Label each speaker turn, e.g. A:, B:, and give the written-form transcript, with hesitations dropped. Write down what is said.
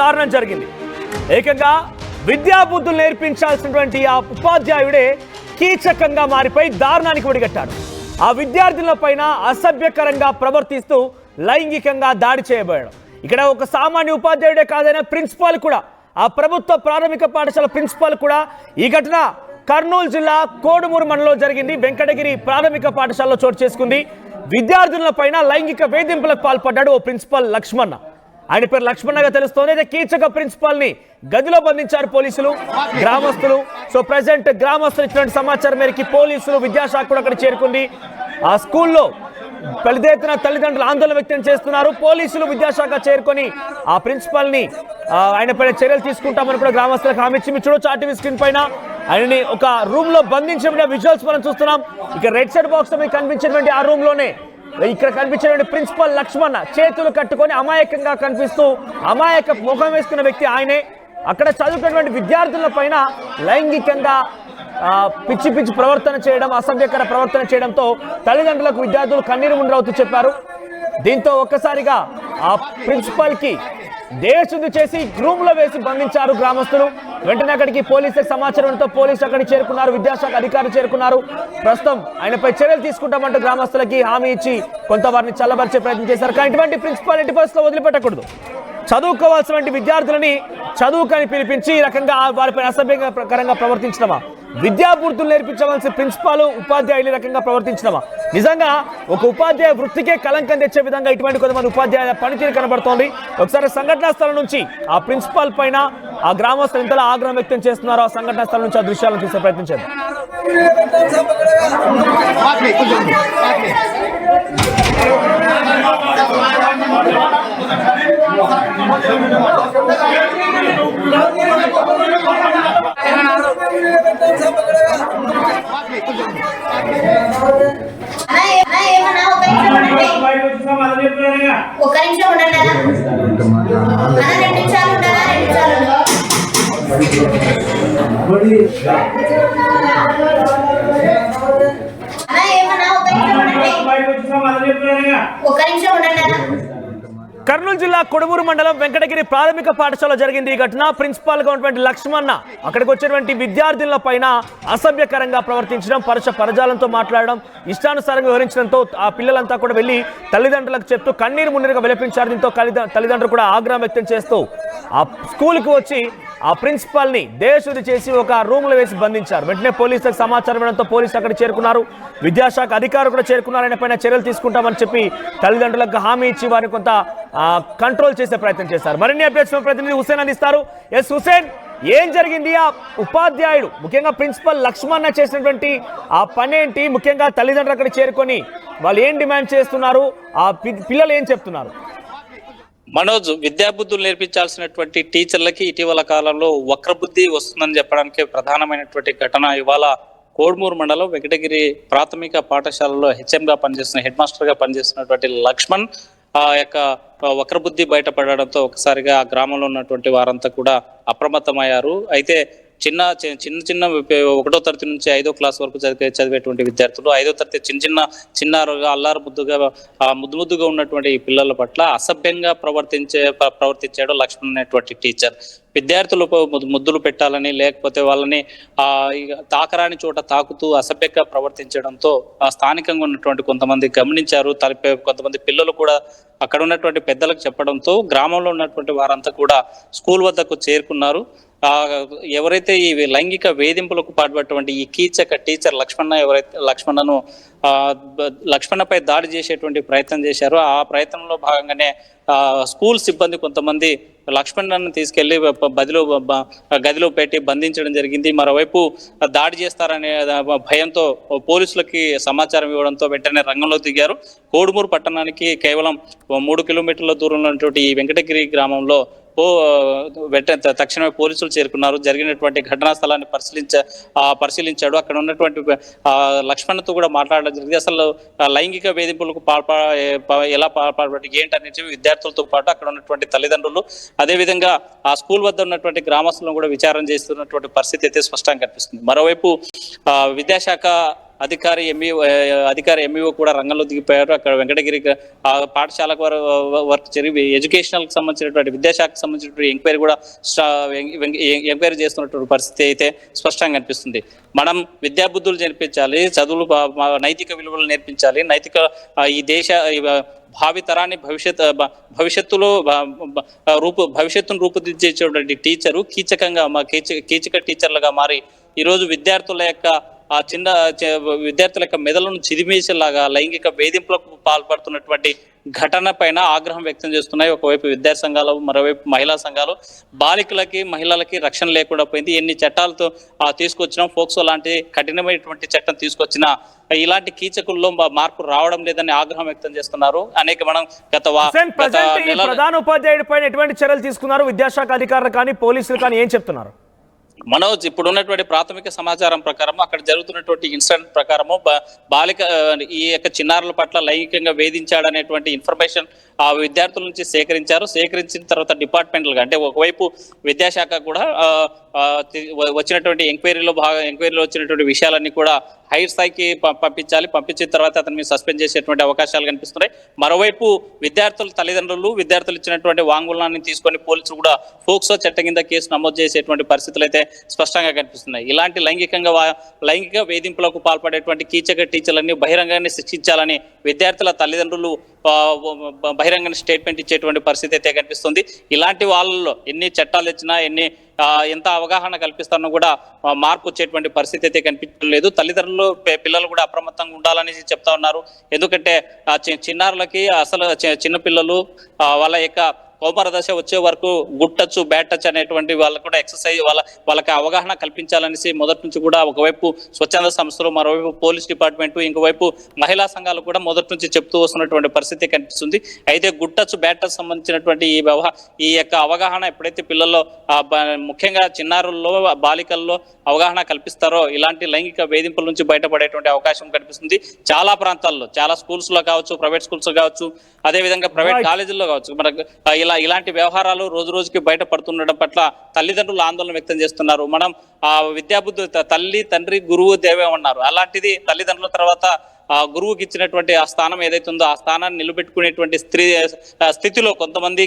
A: దారుణం జరిగింది. ఏకంగా విద్యాబుద్ధులు నేర్పించాల్సినటువంటి ఆ ఉపాధ్యాయుడే కీచకంగా మారిపోయి దారుణానికి ఒడిగట్టాడు. ఆ విద్యార్థుల పైన అసభ్యకరంగా ప్రవర్తిస్తూ లైంగికంగా దాడి చేయబోయాడు. ఇక్కడ ఒక సామాన్య ఉపాధ్యాయుడే కాదైనా ప్రిన్సిపాల్ కూడా, ఆ ప్రభుత్వ ప్రాథమిక పాఠశాల ప్రిన్సిపాల్ కూడా. ఈ ఘటన కర్నూలు జిల్లా కోడుమూరు మండలంలో జరిగింది. వెంకటగిరి ప్రాథమిక పాఠశాలలో చోటు చేసుకుంది. విద్యార్థుల పైన లైంగిక వేధింపులకు పాల్పడ్డాడు ఓ ప్రిన్సిపల్ లక్ష్మణ. ఆయన పేరు లక్ష్మణగా తెలుస్తోంది. అయితే కీచక ప్రిన్సిపాల్ ని గదిలో బంధించారు పోలీసులు, గ్రామస్తులు. సో ప్రెసెంట్ గ్రామస్తులు ఇచ్చినటువంటి సమాచారం మేరకు పోలీసులు, విద్యాశాఖ కూడా అక్కడ చేరుకుంది. ఆ స్కూల్లో పెద్ద ఎత్తున తల్లిదండ్రులు ఆందోళన వ్యక్తం చేస్తున్నారు. పోలీసులు, విద్యాశాఖ చేరుకొని ఆ ప్రిన్సిపాల్ ని ఆయన పైన చర్యలు తీసుకుంటామని కూడా గ్రామస్తులకు హామీ ఇచ్చి, చూడొచ్చు ఆర్టీవీ స్క్రీన్ పైన ఆయనని ఒక రూమ్ లో బంధించిన విజువల్స్ మనం చూస్తున్నాం. ఇక రెడ్ సెట్ బాక్స్ మీకు కనిపించినటువంటి ఆ రూమ్ లోనే ఇక్కడ కనిపించినటువంటి ప్రిన్సిపల్ లక్ష్మణ చేతులు కట్టుకొని అమాయకంగా కనిపిస్తూ అమాయక ముఖం వేసుకున్న వ్యక్తి ఆయనే. అక్కడ చదువుకున్నటువంటి విద్యార్థుల పైన లైంగికంగా పిచ్చి పిచ్చి ప్రవర్తన చేయడం, అసభ్యకర ప్రవర్తన చేయడంతో తల్లిదండ్రులకు విద్యార్థులు కన్నీరు మున్నీరవుతూ చెప్పారు. దీంతో ఒక్కసారిగా ఆ ప్రిన్సిపల్ కి దేశశుద్ధి చేసి రూమ్ లో వేసి బంధించారు గ్రామస్తులు. వెంటనే అక్కడికి పోలీసులకు సమాచారంతో పోలీసులు అక్కడికి చేరుకున్నారు, విద్యాశాఖ అధికారులు చేరుకున్నారు. ప్రస్తుతం ఆయనపై చర్యలు తీసుకుంటామంటూ గ్రామస్తులకి హామీ ఇచ్చి కొంత వారిని చల్లబరిచే ప్రయత్నం చేశారు. కానీ ఇటువంటి ప్రిన్సిపల్ ఎట్టి పరిస్థితుల్లో వదిలిపెట్టకూడదు. చదువుకోవాల్సిన విద్యార్థులని చదువుకని పిలిపించి ఈ రకంగా వారిపై అసభ్యకరంగా ప్రవర్తించడమా? విద్యాబుద్ధులు నేర్పించవలసిన ప్రిన్సిపాల్, ఉపాధ్యాయులు రకంగా ప్రవర్తించడమా? నిజంగా ఒక ఉపాధ్యాయ వృత్తికే కలంకం తెచ్చే విధంగా ఇటువంటి కొంతమంది ఉపాధ్యాయుల పనితీరు కనబడుతోంది. ఒకసారి సంఘటనా స్థలం నుంచి ఆ ప్రిన్సిపాల్ పైన ఆ గ్రామస్తులు ఎంతలా ఆగ్రహం వ్యక్తం చేస్తున్నారో ఆ సంఘటనా స్థలం నుంచి ఆ దృశ్యాలను చూసే ప్రయత్నం చేద్దాం.
B: ఒక నిమిషం ఉండండి. 2 నిమిషాలు ఉండాలా? 2 నిమిషాలు ఒక నిమిషం ఉండండి.
A: కర్నూలు జిల్లా కొడుమూరు మండలం వెంకటగిరి ప్రాథమిక పాఠశాల జరిగింది ఈ ఘటన. ప్రిన్సిపాల్ గా ఉన్నటువంటి లక్ష్మణ అక్కడికి వచ్చినటువంటి విద్యార్థుల పైన అసభ్యకరంగా ప్రవర్తించడం, పరజాలంతో మాట్లాడడం, ఇష్టానుసారంగా వివరించడంతో ఆ పిల్లలంతా కూడా వెళ్లి తల్లిదండ్రులకు చెప్తూ కన్నీరు మున్నీరుగా విలపించారు. దీంతో తల్లిదండ్రులు కూడా ఆగ్రహం వ్యక్తం చేస్తూ ఆ స్కూల్కి వచ్చి ఆ ప్రిన్సిపాల్ ని దేశశుద్ధి చేసి ఒక రూమ్ లో వేసి బంధించారు. వెంటనే పోలీసులకు సమాచారం ఇవ్వడంతో పోలీసులు అక్కడ చేరుకున్నారు. విద్యాశాఖ అధికారులు కూడా చేరుకున్నారు. ఆయన పైన చర్యలు తీసుకుంటామని చెప్పి తల్లిదండ్రులకు హామీ ఇచ్చి వారిని కొంత కంట్రోల్ చేసే ప్రయత్నం చేశారు. మరిన్ని అప్డేట్స్ ప్రతినిధి హుసేన్ అందిస్తారు. ఎస్ హుసేన్, ఏం జరిగింది? ఆ ఉపాధ్యాయుడు ముఖ్యంగా ప్రిన్సిపల్ లక్ష్మణ చేసినటువంటి ఆ పని ఏంటి? ముఖ్యంగా తల్లిదండ్రులు అక్కడ చేరుకొని వాళ్ళు ఏం డిమాండ్ చేస్తున్నారు? ఆ పిల్లలు ఏం చెప్తున్నారు?
C: మనోజ్, విద్యాబుద్ధులు నేర్పించాల్సినటువంటి టీచర్లకి ఇటీవల కాలంలో వక్రబుద్ధి వస్తుందని చెప్పడానికి ప్రధానమైనటువంటి ఘటన ఇవాళ కోడుమూరు మండలం వెంకటగిరి ప్రాథమిక పాఠశాలలో హెచ్ఎంగా పనిచేస్తున్న హెడ్ మాస్టర్ గా పనిచేస్తున్నటువంటి లక్ష్మణ్ ఆ యొక్క వక్రబుద్ధి బయటపడడంతో ఒకసారిగా ఆ గ్రామంలో ఉన్నటువంటి వారంతా కూడా అప్రమత్తమయ్యారు. అయితే చిన్న 1వ తరగతి నుంచి 5వ క్లాస్ వరకు చదివేటువంటి విద్యార్థులు 5వ తరగతి చిన్నారుగా అల్లారు ముద్దుగా ఉన్నటువంటి ఈ పిల్లల పట్ల అసభ్యంగా ప్రవర్తించాడు లక్ష్మణ్ అనేటువంటి టీచర్. విద్యార్థులు ముద్దులు పెట్టాలని, లేకపోతే వాళ్ళని తాకరాని చోట తాకుతూ అసభ్యంగా ప్రవర్తించడంతో స్థానికంగా ఉన్నటువంటి కొంతమంది గమనించారు. కొంతమంది పిల్లలు కూడా అక్కడ ఉన్నటువంటి పెద్దలకు చెప్పడంతో గ్రామంలో ఉన్నటువంటి వారంతా కూడా స్కూల్ వద్దకు చేరుకున్నారు. ఎవరైతే ఈ లైంగిక వేధింపులకు పాల్పడినటువంటి ఈ కీచక టీచర్ లక్ష్మణపై దాడి చేసేటువంటి ప్రయత్నం చేశారు. ఆ ప్రయత్నంలో భాగంగానే స్కూల్ సిబ్బంది కొంతమంది లక్ష్మణ్ను తీసుకెళ్లి గదిలో పెట్టి బంధించడం జరిగింది. మరోవైపు దాడి చేస్తారనే భయంతో పోలీసులకి సమాచారం ఇవ్వడంతో వెంటనే రంగంలో దిగారు. కోడుమూరు పట్టణానికి కేవలం 3 కిలోమీటర్ల దూరంలో ఉన్నటువంటి ఈ వెంకటగిరి గ్రామంలో తక్షణమే పోలీసులు చేరుకున్నారు. జరిగినటువంటి ఘటనా స్థలాన్ని పరిశీలించాడు. అక్కడ ఉన్నటువంటి లక్ష్మణ్తో కూడా మాట్లాడడం జరిగింది. అసలు లైంగిక వేధింపులకు ఎలా పాల్పడి ఏంటనేది విద్యార్థులతో పాటు అక్కడ ఉన్నటువంటి తల్లిదండ్రులు, అదేవిధంగా ఆ స్కూల్ వద్ద ఉన్నటువంటి గ్రామస్తులను కూడా విచారణ చేస్తున్నటువంటి పరిస్థితి అయితే స్పష్టంగా కనిపిస్తుంది. మరోవైపు విద్యాశాఖ అధికారి ఎంఈఓ కూడా రంగంలో దిగిపోయారు. అక్కడ వెంకటగిరి పాఠశాలకు వర్క్ జరిగి ఎడ్యుకేషనల్ కి సంబంధించినటువంటి విద్యాశాఖకు సంబంధించినటువంటి ఎంక్వైరీ కూడా ఎంక్వైరీ చేస్తున్నటువంటి పరిస్థితి అయితే స్పష్టంగా కనిపిస్తుంది. మనం విద్యాబుద్ధులు నేర్పించాలి, చదువులు నైతిక విలువలు నేర్పించాలి, ఈ దేశ భావి తరాన్ని భవిష్యత్తును రూపుదిద్దేటువంటి టీచరు కీచక టీచర్లుగా మారి ఈరోజు విద్యార్థుల యొక్క మెదడును చిదిమేసేలాగా లైంగిక వేధింపులకు పాల్పడుతున్నటువంటి ఘటన పైన ఆగ్రహం వ్యక్తం చేస్తున్నాయి. ఒకవైపు విద్యార్థి సంఘాలు, మరోవైపు మహిళా సంఘాలు. బాలికలకి మహిళలకి రక్షణ లేకుండా పోయింది. ఎన్ని చట్టాలతో తీసుకొచ్చినా, ఫోక్సో లాంటి కఠినమైనటువంటి చట్టం తీసుకొచ్చినా ఇలాంటి కీచకుల్లో మార్పు రావడం లేదని ఆగ్రహం వ్యక్తం చేస్తున్నారు. మనం
A: ప్రధాన ఉపాధ్యాయుడి పైన ఎటువంటి చర్యలు తీసుకున్నారు? విద్యాశాఖ అధికారులు కానీ పోలీసులు కానీ ఏం చెప్తున్నారు?
C: మనోజ్, ఇప్పుడు ఉన్నటువంటి ప్రాథమిక సమాచారం ప్రకారం అక్కడ జరుగుతున్నటువంటి ఇన్సిడెంట్ ప్రకారము బాలిక ఈ యొక్క చిన్నారుల పట్ల లైంగికంగా వేధించాడనేటువంటి ఇన్ఫర్మేషన్ ఆ విద్యార్థుల నుంచి సేకరించిన తర్వాత డిపార్ట్మెంట్లుగా అంటే ఒకవైపు విద్యాశాఖ కూడా వచ్చినటువంటి ఎంక్వైరీలో వచ్చినటువంటి విషయాలన్నీ కూడా హైర్ స్థాయికి పంపించిన తర్వాత అతన్ని సస్పెండ్ చేసేటువంటి అవకాశాలు కనిపిస్తున్నాయి. మరోవైపు విద్యార్థుల తల్లిదండ్రులు విద్యార్థులు ఇచ్చినటువంటి వాంగ్మూలాన్ని తీసుకొని పోలీసులు కూడా ఫోక్సో చట్టం కింద కేసు నమోదు చేసేటువంటి పరిస్థితులు అయితే స్పష్టంగా కనిపిస్తున్నాయి. ఇలాంటి లైంగిక వేధింపులకు పాల్పడేటువంటి కీచక టీచర్లని బహిరంగాన్ని శిక్షించాలని విద్యార్థుల తల్లిదండ్రులు బహిరంగ స్టేట్మెంట్ ఇచ్చేటువంటి పరిస్థితి అయితే కనిపిస్తుంది. ఇలాంటి వాళ్ళలో ఎన్ని చట్టాలు వచ్చినా ఎంత అవగాహన కల్పిస్తానో కూడా మార్పు వచ్చేటువంటి పరిస్థితి అయితే కనిపించడం లేదు. తల్లిదండ్రులు పిల్లలు కూడా అప్రమత్తంగా ఉండాలని చెప్తా ఉన్నారు. ఎందుకంటే చిన్నారులకి అసలు చిన్నపిల్లలు వాళ్ళ యొక్క కౌమార దశ వచ్చే వరకు గుడ్ టచ్, బ్యాడ్ టచ్ అనేటువంటి వాళ్ళకు కూడా ఎక్సర్సైజ్ వాళ్ళకి అవగాహన కల్పించాలనేసి మొదటి నుంచి కూడా ఒకవైపు స్వచ్ఛంద సంస్థలు, మరోవైపు పోలీస్ డిపార్ట్మెంట్, ఇంకోవైపు మహిళా సంఘాలు కూడా మొదటి నుంచి చెప్తూ వస్తున్నటువంటి పరిస్థితి కనిపిస్తుంది. అయితే గుడ్ టచ్, బ్యాడ్ టచ్ సంబంధించినటువంటి ఈ యొక్క అవగాహన ఎప్పుడైతే పిల్లల్లో ముఖ్యంగా చిన్నారుల్లో, బాలికల్లో అవగాహన కల్పిస్తారో ఇలాంటి లైంగిక వేధింపుల నుంచి బయటపడేటువంటి అవకాశం కనిపిస్తుంది. చాలా ప్రాంతాల్లో, చాలా స్కూల్స్ లో కావచ్చు, ప్రైవేట్ స్కూల్స్ కావచ్చు, అదేవిధంగా ప్రైవేట్ కాలేజీల్లో కావచ్చు, మనకు ఇలాంటి వ్యవహారాలు రోజు రోజుకి బయటపడుతుండడం పట్ల తల్లిదండ్రులు ఆందోళన వ్యక్తం చేస్తున్నారు. మనం విద్యాబుద్ధి తల్లి, తండ్రి, గురువు, దేవే ఉన్నారు. అలాంటిది తల్లిదండ్రుల తర్వాత గురువుకి ఇచ్చినటువంటి ఆ స్థానం ఏదైతే ఉందో ఆ స్థానాన్ని నిలబెట్టుకునేటువంటి స్థితిలో కొంతమంది